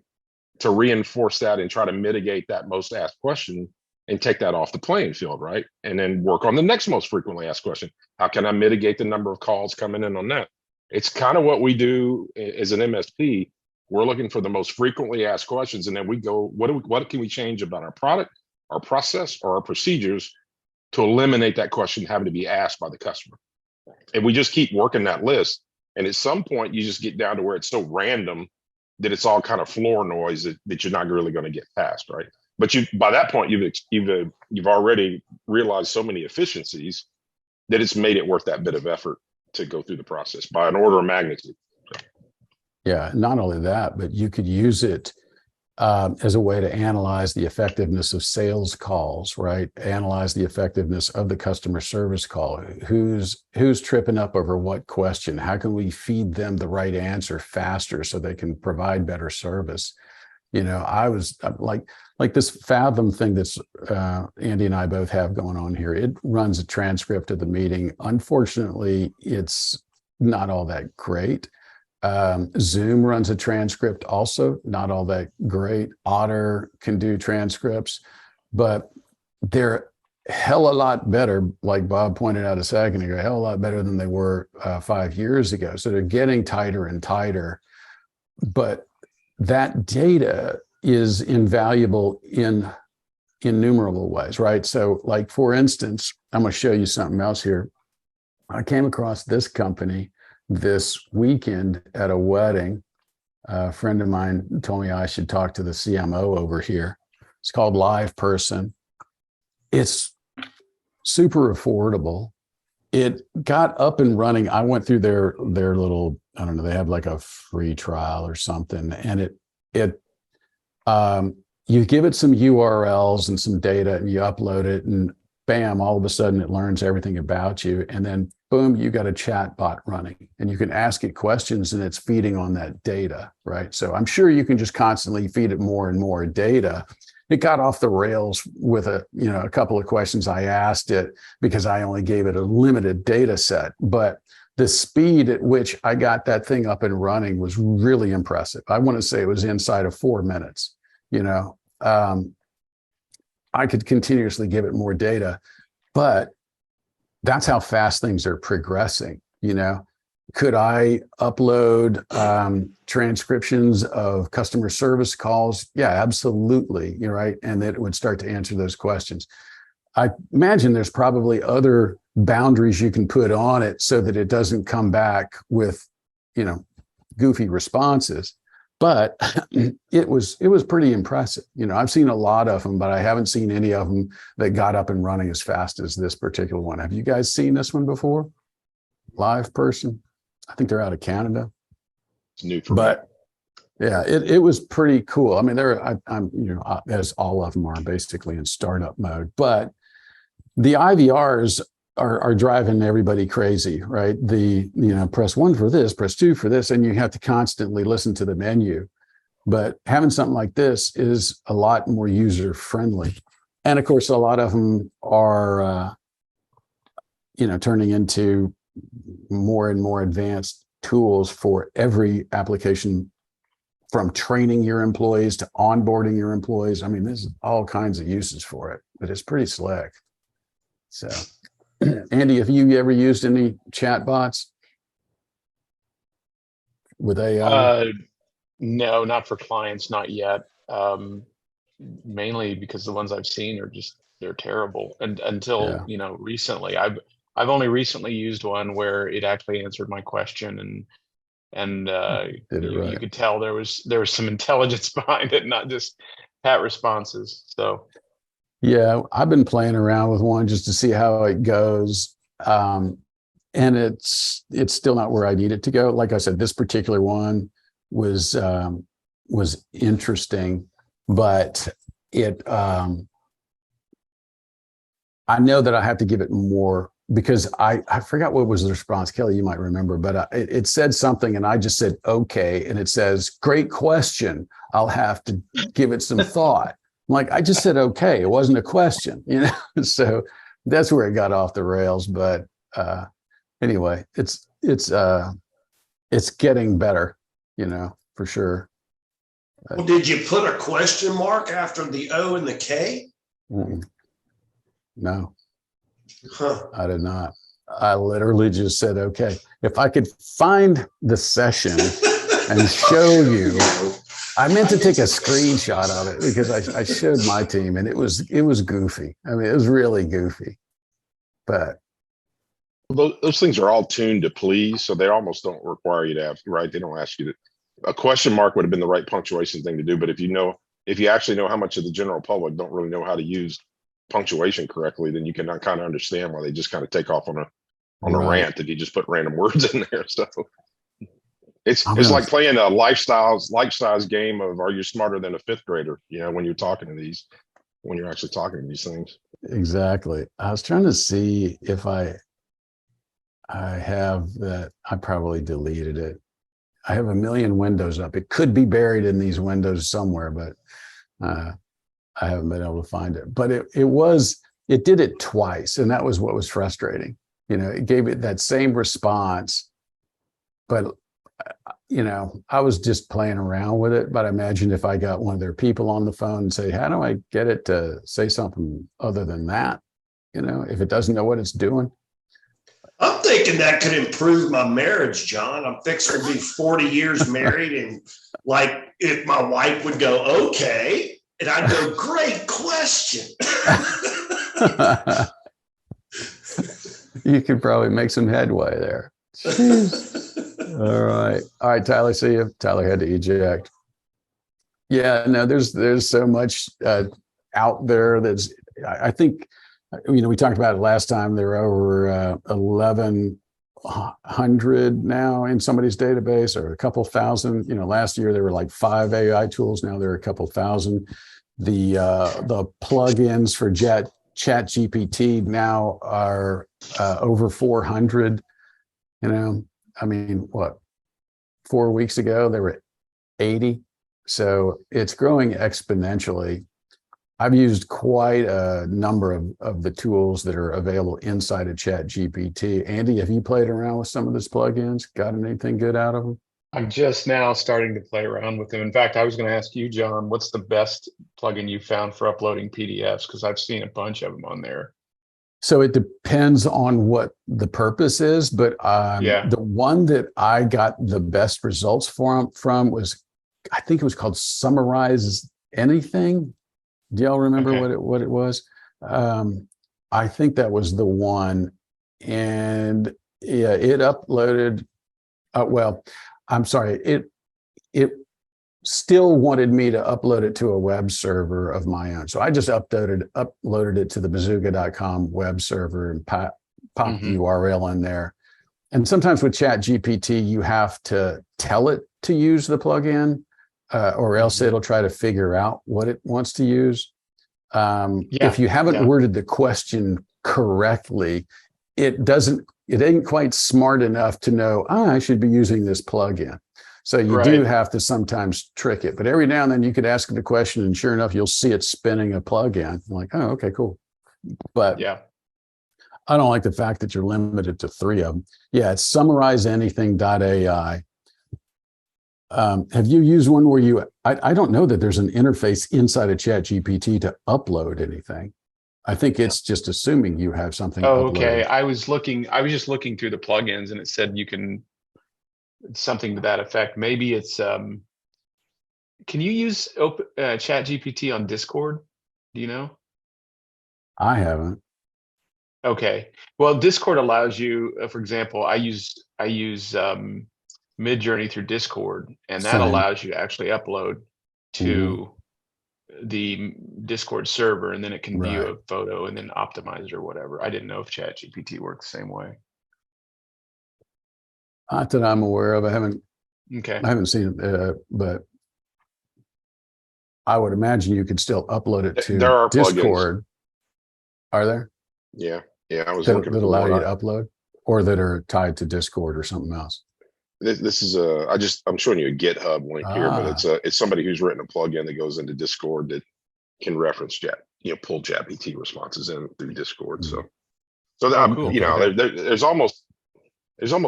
to reinforce that and try to mitigate that most asked question and take that off the playing field, right? And then work on the next most frequently asked question. How can I mitigate the number of calls coming in on that? It's kind of what we do as an MSP. We're looking for the most frequently asked questions, and then we go, what can we change about our product, our process, or our procedures to eliminate that question having to be asked by the customer? And we just keep working that list. And at some point, you just get down to where it's so random that it's all kind of floor noise that you're not really going to get past, right? But by that point, you've already realized so many efficiencies that it's made it worth that bit of effort to go through the process by an order of magnitude. Yeah, not only that, but you could use it as a way to analyze the effectiveness of sales calls, right? Analyze the effectiveness of the customer service call. Who's tripping up over what question? How can we feed them the right answer faster so they can provide better service? I was like this Fathom thing that's Andy and I both have going on here. It runs a transcript of the meeting. Unfortunately, it's not all that great. Zoom runs a transcript also, not all that great. Otter can do transcripts, but they're hell a lot better, like Bob pointed out a second ago, hell a lot better than they were 5 years ago. So they're getting tighter and tighter, but that data is invaluable in innumerable ways, right? So like, for instance, I'm going to show you something else here. I came across this company this weekend at a wedding. A friend of mine told me I should talk to the CMO over here. It's called Live Person. It's super affordable. It got up and running. I went through their little, I don't know, they have like a free trial or something. And you give it some URLs and some data and you upload it and bam, all of a sudden it learns everything about you. And then boom, you got a chat bot running and you can ask it questions and it's feeding on that data, right? So I'm sure you can just constantly feed it more and more data. It got off the rails with a couple of questions I asked it because I only gave it a limited data set, but the speed at which I got that thing up and running was really impressive. I want to say it was inside of 4 minutes. I could continuously give it more data, but that's how fast things are progressing. Could I upload transcriptions of customer service calls? Yeah, absolutely. You're right. And that it would start to answer those questions. I imagine there's probably other boundaries you can put on it so that it doesn't come back with, goofy responses. But it was pretty impressive. I've seen a lot of them, but I haven't seen any of them that got up and running as fast as this particular one. Have you guys seen this one before? Live Person? I think they're out of Canada. It's new for But me. yeah, it was pretty cool. I mean, as all of them are basically in startup mode, but the IVRs are driving everybody crazy, right? Press 1 for this, press 2 for this, and you have to constantly listen to the menu. But having something like this is a lot more user friendly. And of course, a lot of them are, turning into more and more advanced tools for every application, from training your employees to onboarding your employees. I mean, there's all kinds of uses for it, but it's pretty slick. So, Andy, have you ever used any chatbots with AI? No, not for clients, not yet. Mainly because the ones I've seen are they're terrible. And until recently, I've only recently used one where it actually answered my question and you could tell there was some intelligence behind it, not just pat responses. So yeah, I've been playing around with one just to see how it goes. And it's still not where I need it to go. Like I said, this particular one was interesting, but I know that I have to give it more because I forgot what was the response. Kelly, you might remember, but it said something and I just said, okay. And it says, great question. I'll have to give it some thought. I'm like, I just said, okay. It wasn't a question, So that's where it got off the rails. But anyway, it's getting better, for sure. Well, did you put a question mark after the O and the K? No. Huh. I did not. I literally just said, okay, if I could find the session and show you, I meant to take a screenshot of it because I showed my team and it was goofy. I mean, it was really goofy, but. Those things are all tuned to please. So they almost don't require you to have, right? They don't ask you to, a question mark would have been the right punctuation thing to do. But if you actually know how much of the general public don't really know how to use punctuation correctly, then you can kind of understand why they just kind of take off on a rant if you just put random words in there. So it's like playing a life-size game of are you smarter than a fifth grader, when you're actually talking to these things. Exactly. I was trying to see if I have that. I probably deleted it. I have a million windows up. It could be buried in these windows somewhere, but I haven't been able to find it. But it did it twice. And that was what was frustrating. It gave it that same response, but I was just playing around with it. But I imagine if I got one of their people on the phone and say, how do I get it to say something other than that? If it doesn't know what it's doing. I'm thinking that could improve my marriage, John. I'm fixing to be 40 years married. And like, if my wife would go, okay, and I'd go, great question. You could probably make some headway there. Jeez. All right, Tyler, see you. Tyler had to eject. Yeah, no, there's so much out there that's, I think, we talked about it last time. There are over 1,100 now in somebody's database, or a couple thousand. Last year there were like 5 AI tools. Now there are a couple thousand. The plugins for Chat GPT now are over 400. I mean, what, 4 weeks ago there were 80. So it's growing exponentially. I've used quite a number of the tools that are available inside of Chat GPT. Andy, have you played around with some of these plugins? Got anything good out of them? I'm just now starting to play around with them. In fact, I was going to ask you, John, what's the best plugin you found for uploading PDFs? Because I've seen a bunch of them on there. So it depends on what the purpose is, but Yeah. the one that I got the best results from was, I think it was called Summarize Anything. Do y'all remember Okay. what it was? I think that was the one, and yeah, it uploaded. Well, I'm sorry. It still wanted me to upload it to a web server of my own, so I just uploaded it to the bazooka.com web server and popped the URL in there. And sometimes with Chat GPT, you have to tell it to use the plugin, or else it'll try to figure out what it wants to use. If you haven't worded the question correctly, it ain't quite smart enough to know, I should be using this plugin. So you do have to sometimes trick it. But every now and then you could ask it the question, and sure enough, you'll see it spinning a plugin. I'm like, oh, okay, cool. But Yeah. I don't like the fact that you're limited to 3 of them. Yeah, it's summarizeanything.ai. Have you used one where I don't know that there's an interface inside of Chat GPT to upload anything. I think it's just assuming you have something Oh, uploaded. okay. I was just looking through the plugins, and it said you can, something to that effect. Maybe it's can you use Chat GPT on Discord? Do you know? I haven't. Okay. Well, Discord allows you, for example, I use Midjourney through Discord, and that Same. allows you to actually upload to the Discord server, and then it can view a photo and then optimize it or whatever. I didn't know if Chat GPT worked the same way. Not that I'm aware of. I haven't seen it, but I would imagine you could still upload it to There are Discord. plugins. Are there? Yeah. I was that looking that for allow you one. to upload, or that are tied to Discord or something else? This is I'm showing you a GitHub link here, but it's somebody who's written a plugin that goes into Discord that can reference pull ChatGPT responses in through Discord. So Cool. there's almost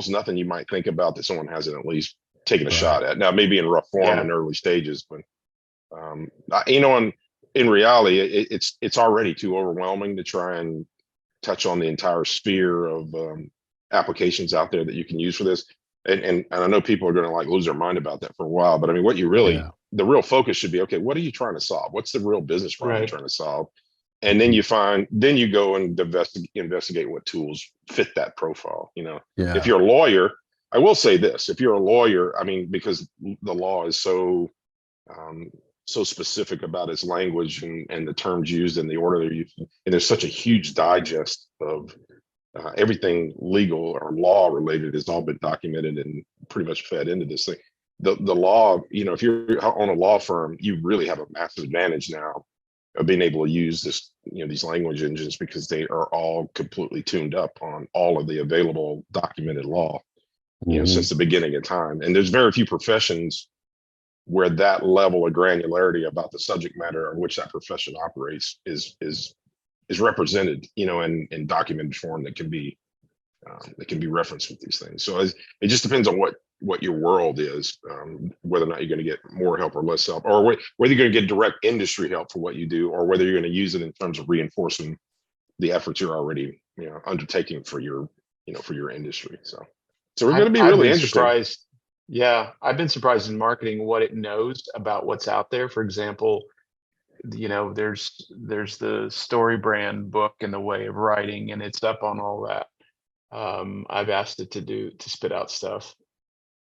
nothing you might think about that someone hasn't at least taken a shot at. Now, maybe in rough form in early stages, but in reality, it's already too overwhelming to try and touch on the entire sphere of applications out there that you can use for this. And I know people are going to lose their mind about that for a while, but I mean, the real focus should be, okay, what are you trying to solve? What's the real business problem you're trying to solve? And then you go and investigate what tools fit that profile. If you're a lawyer, I will say this: if you're a lawyer, I mean, because the law is so specific about its language and the terms used and the order they're used, and there's such a huge digest of everything legal or law related has all been documented and pretty much fed into this thing. The law, if you're on a law firm, you really have a massive advantage now of being able to use this, these language engines, because they are all completely tuned up on all of the available documented law, since the beginning of time. And there's very few professions where that level of granularity about the subject matter on which that profession operates is represented, in documented form that can be referenced with these things. So it just depends on what your world is, whether or not you're going to get more help or less help, or whether you're going to get direct industry help for what you do, or whether you're going to use it in terms of reinforcing the efforts you're already undertaking for your industry. So we're going to be really interesting. Surprised. Yeah, I've been surprised in marketing what it knows about what's out there. For example, there's the story brand book and the way of writing, and it's up on all that. I've asked it to spit out stuff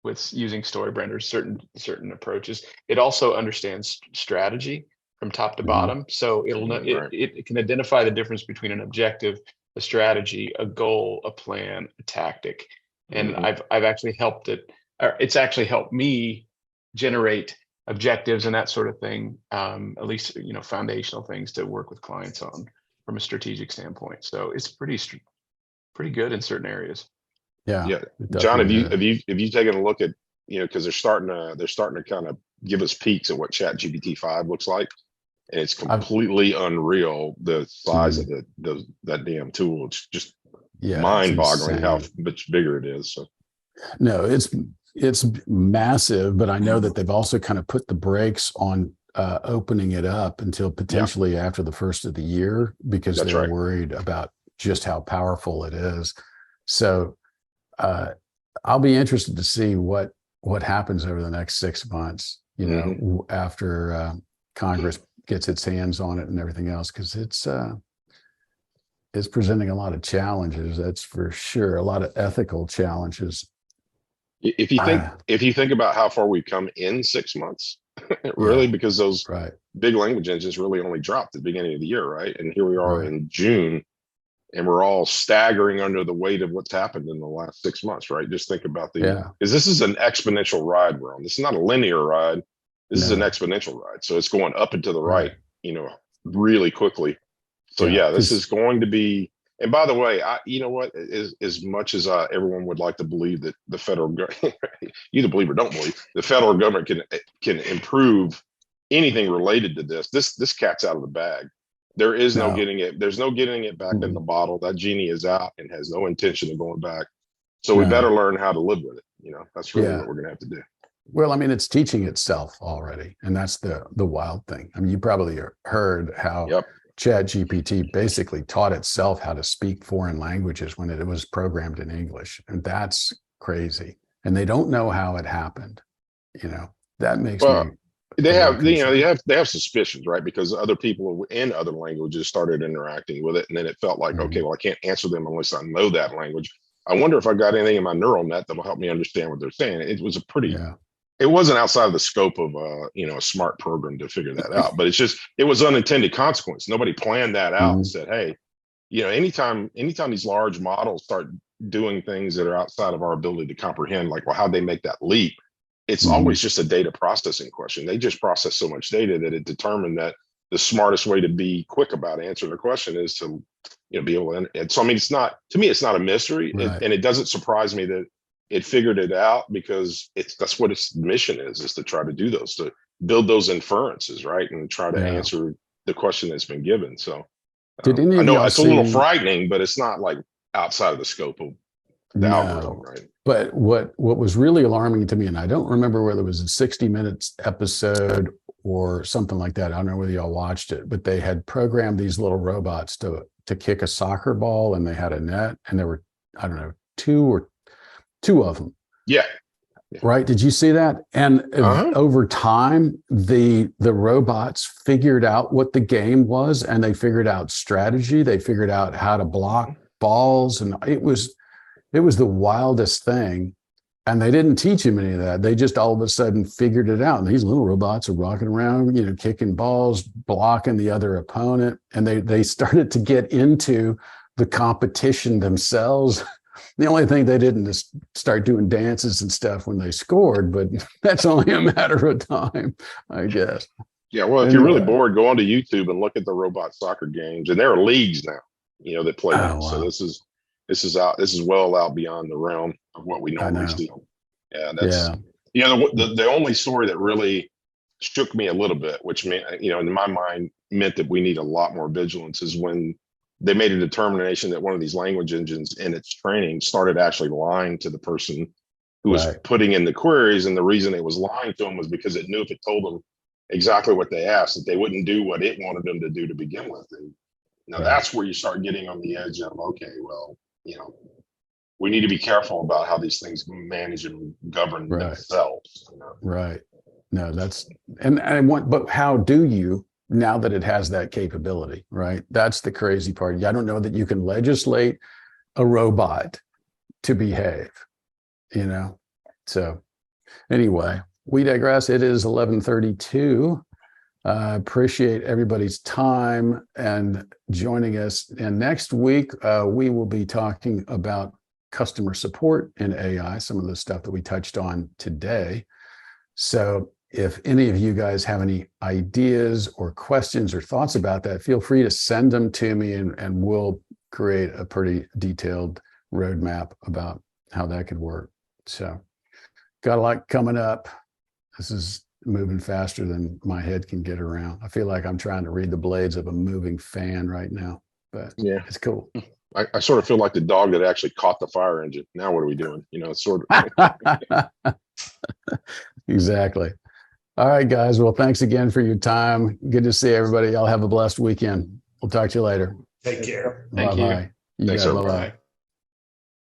with using StoryBrand or certain approaches. It also understands strategy from top to Mhm. bottom, so it can identify the difference between an objective, a strategy, a goal, a plan, a tactic. And Mhm. I've actually helped it, or it's actually helped me generate objectives and that sort of thing, at least foundational things to work with clients on from a strategic standpoint. So it's pretty good in certain areas. Yeah. Yeah, it John, have definitely you is. have you have you taken a look at, because they're starting to kind of give us peeks at what Chat GPT-5 looks like, and it's I've, completely unreal the size of mm, that damn tool. It's just yeah, it's mind-boggling how insane. much bigger it is. So No, it's massive, but I know that they've also kind of put the brakes on opening it up until yeah, potentially after the first of the year because that's they're right. worried about just how powerful it is. So uh, I'll be interested to see what happens over the next 6 months. Hmm. After Congress gets its hands on it and everything else, because it's presenting a lot of challenges. That's for sure. A lot of ethical challenges. If you think Ah, if you think about how far we've come in 6 months, really, yeah, because those right, big language engines really only dropped at the beginning of the year, right? And here we are right. in June, and we're all staggering under the weight of what's happened in the last 6 months, right? Just think about Yeah, because this is an exponential ride we're on. This is not a linear ride. This is an no, exponential ride. So it's going up and to the right, right. really quickly. So Yeah, yeah, this is because going to be. And by the way, you know what? As much as everyone would like to believe that the federal government, you either believe or don't believe, the federal government can improve anything related to this. This cat's out of the bag. There is no no, getting it. There's no getting it back in the mm, bottle. That genie is out and has no intention of going back. So we better no, learn how to live with it. That's really what yeah. we're going to have to do. Well, I mean, it's teaching itself already, and that's the wild thing. I mean, you probably heard how Yep. Chat GPT basically taught itself how to speak foreign languages when it was programmed in English, and that's crazy. And they don't know how it happened. You know, that makes Well, me a they little have, concerned. they have suspicions, right? Because other people in other languages started interacting with it, and then it felt like, okay, Mhm. well, I can't answer them unless I know that language. I wonder if I got anything in my neural net that'll help me understand what they're saying. It was Yeah, it wasn't outside of the scope of a smart program to figure that out, but it was unintended consequence. Nobody planned that out and mhm. said, hey, anytime these large models start doing things that are outside of our ability to comprehend, like, well, how'd they make that leap? It's always Mhm. just a data processing question. They just process so much data that it determined that the smartest way to be quick about answering the question is to be able to. And so I mean, it's not a mystery, Right. and it doesn't surprise me that it figured it out, because that's what its mission is to try to do those, to build those inferences, right, and try to Yeah. answer the question that's been given. So Did any I of know y'all it's a little see? frightening, but it's not like outside of the scope of the algorithm, No. right? But what was really alarming to me, and I don't remember whether it was a 60 minutes episode or something like that. I don't know whether y'all watched it, but they had programmed these little robots to kick a soccer ball, and they had a net, and there were, I don't know, two of them. Yeah. Yeah. Right? Did you see that? And Uh-huh. over time, the robots figured out what the game was, and they figured out strategy. They figured out how to block balls, and it was the wildest thing. And they didn't teach him any of that. They just all of a sudden figured it out. And these little robots are walking around, kicking balls, blocking the other opponent. And they started to get into the competition themselves. The only thing they didn't is start doing dances and stuff when they scored, but that's only a matter of time, I guess. Yeah. Well, if you're really Anyway. bored, go onto YouTube and look at the robot soccer games, and there are leagues now, that play Oh, these. So wow. this is well out beyond the realm of what we I normally know. see. Yeah, that's Yeah. the only story that really shook me a little bit, which meant, in my mind meant that we need a lot more vigilance, is when they made a determination that one of these language engines in its training started actually lying to the person who was Right. putting in the queries. And the reason it was lying to them was because it knew if it told them exactly what they asked, that they wouldn't do what it wanted them to do to begin with. And now Right. that's where you start getting on the edge of, okay, well, we need to be careful about how these things manage and govern Right. themselves. Right. No, and I want, but how do you, now that it has that capability, right? That's the crazy part. I don't know that you can legislate a robot to behave, you know? So Anyway, we digress. It is 11:32. Appreciate everybody's time and joining us. And next week, we will be talking about customer support in AI, some of the stuff that we touched on today. So if any of you guys have any ideas or questions or thoughts about that, feel free to send them to me, and we'll create a pretty detailed roadmap about how that could work. So got a lot coming up. This is moving faster than my head can get around. I feel like I'm trying to read the blades of a moving fan right now, but Yeah. it's cool. I sort of feel like the dog that actually caught the fire engine. Now what are we doing? You know, it's sort of. Exactly. All right, guys. Well, thanks again for your time. Good to see everybody. Y'all have a blessed weekend. We'll talk to you later. Take care. Thank you. Bye-bye. You Thanks, got it. everybody. Bye-bye. Bye.